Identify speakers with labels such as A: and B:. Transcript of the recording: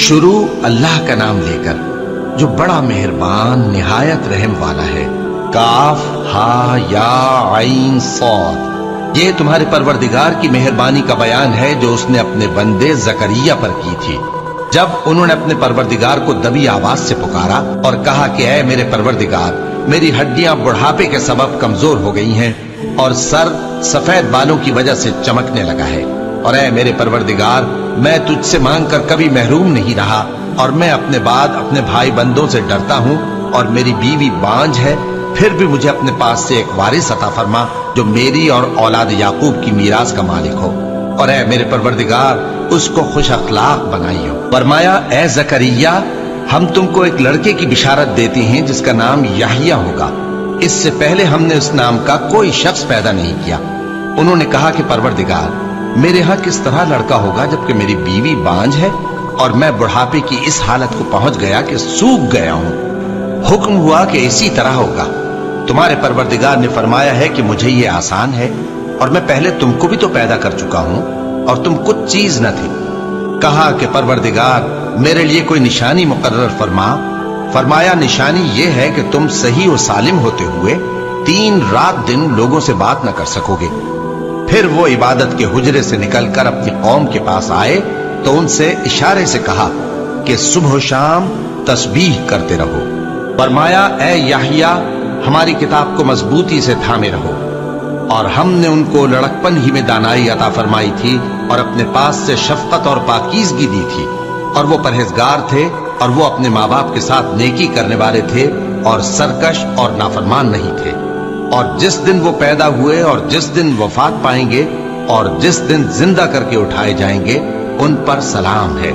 A: شروع اللہ کا نام لے کر جو بڑا مہربان نہایت رحم والا ہے۔ کاف ہا یا عین صاد، یہ تمہارے پروردگار کی مہربانی کا بیان ہے جو اس نے اپنے بندے زکریا پر کی تھی جب انہوں نے اپنے پروردگار کو دبی آواز سے پکارا اور کہا کہ اے میرے پروردگار، میری ہڈیاں بڑھاپے کے سبب کمزور ہو گئی ہیں اور سر سفید بالوں کی وجہ سے چمکنے لگا ہے، اور اے میرے پروردگار، میں تجھ سے مانگ کر کبھی محروم نہیں رہا، اور میں اپنے بعد اپنے بھائی بندوں سے ڈرتا ہوں، اور میری بیوی بانجھ ہے، پھر بھی مجھے اپنے پاس سے ایک وارث عطا فرما جو میری اور اولاد یعقوب کی میراث کا مالک ہو، اور اے میرے پروردگار، اس کو خوش اخلاق بنائی ہو۔ فرمایا اے زکریا، ہم تم کو ایک لڑکے کی بشارت دیتے ہیں جس کا نام یحییٰ ہوگا، اس سے پہلے ہم نے اس نام کا کوئی شخص پیدا نہیں کیا۔ انہوں نے کہا کہ پروردگار، میرے ہاں کس طرح لڑکا ہوگا جبکہ میری بیوی بانجھ ہے اور میں بڑھاپے کی اس حالت کو پہنچ گیا کہ سوکھ گیا ہوں۔ حکم ہوا کہ اسی طرح ہوگا۔ تمہارے پروردگار نے فرمایا ہے کہ مجھے یہ آسان ہے، اور میں پہلے تم کو بھی تو پیدا کر چکا ہوں اور تم کچھ چیز نہ تھی۔ کہا کہ پروردگار، میرے لیے کوئی نشانی مقرر فرما۔ فرمایا نشانی یہ ہے کہ تم صحیح و سالم ہوتے ہوئے 3 رات دن لوگوں سے بات نہ کر سکو گے۔ پھر وہ عبادت کے حجرے سے نکل کر اپنی قوم کے پاس آئے تو ان سے اشارے سے کہا کہ صبح و شام تسبیح کرتے رہو۔ فرمایا اے یحییٰ، ہماری کتاب کو مضبوطی سے تھامے رہو، اور ہم نے ان کو لڑکپن ہی میں دانائی عطا فرمائی تھی اور اپنے پاس سے شفقت اور پاکیزگی دی تھی، اور وہ پرہیزگار تھے اور وہ اپنے ماں باپ کے ساتھ نیکی کرنے والے تھے اور سرکش اور نافرمان نہیں تھے۔ اور جس دن وہ پیدا ہوئے اور جس دن وفات پائیں گے اور جس دن زندہ کر کے اٹھائے جائیں گے، ان پر سلام ہے۔